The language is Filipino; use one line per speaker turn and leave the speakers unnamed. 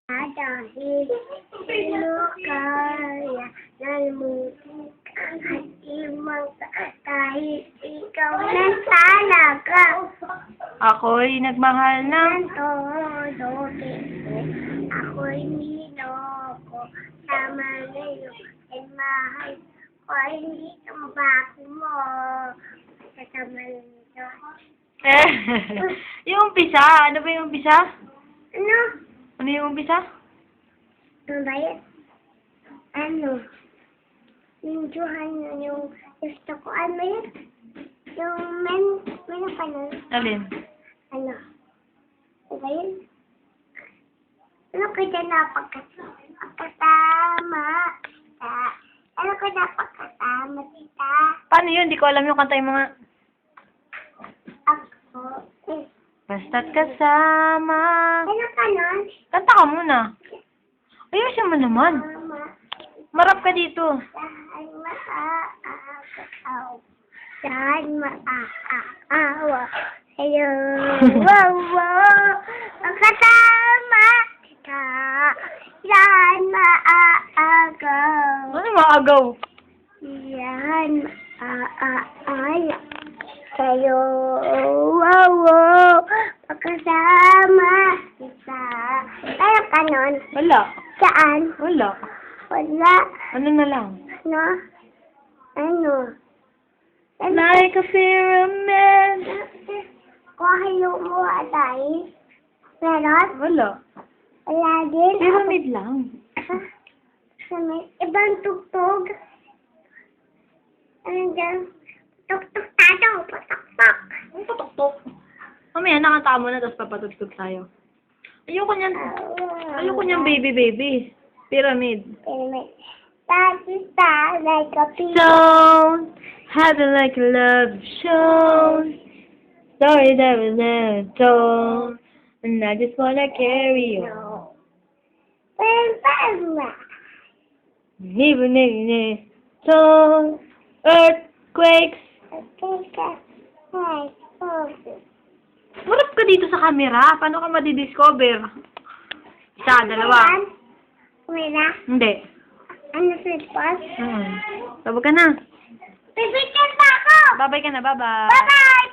Dahil sino kaya nalmutin ang hatimang kahit ikaw na talaga.
Ako'y nagmahal ng...
Ng todo piso, ako'y niloko. Tama ngayon ay mahal ko ay hindi tumbaki mo. Kasama nito.
Yung umpisa, ano ba yung umpisa?
Ano?
Ano yung umpisa?
Ano ba yun? Ano? Ninjuhan yun yung gusto ko. Ano yun? Yung men pa nun.
Alin?
Ano? Ano ba yun? Ano kita napagkasama? Ano ka napagkasama kita?
Paano yun? Di ko alam yung kanta yung mga...
Ako.
Basta't kasama.
Ano ka nun?
Kanta ka muna. Ayusin mo naman.
Mama.
Marap ka dito.
Saan maaakaw? Saan maaakawa? Sa'yo. Wow, wow. Magkasama kita. Saan maaagaw?
Ano maagaw?
Saan maaala? Sa'yo. Wow, wow. Magkasama kita. Kaya ka nun?
Wala.
Saan?
Wala.
Wala.
Ano na lang?
Ano? Ano?
Like a pyramid.
Kahayo mo atay. Meron?
Wala.
Wala din.
Pyramid lang.
Sa may ibang tugtog. Ano dyan? Tugtog tayo. Patok-tok.
Ang patok-tok. Mamaya, nakanta mo na, tapos papatugtog tayo. Ayoko niyan baby. Pyramid.
Tata like a piece.
Stone, heaven like a love shown. Story that was never told. And I just wanna carry on. Even if told. Earthquakes. Marap ka dito sa camera. Paano ka madidiscover? Isa, dalawa.
Wala.
Hindi.
Ano slippers?
Sabog ka na.
Bibigyan pa ako!
Babay ka na, bye-bye.
Bye-bye!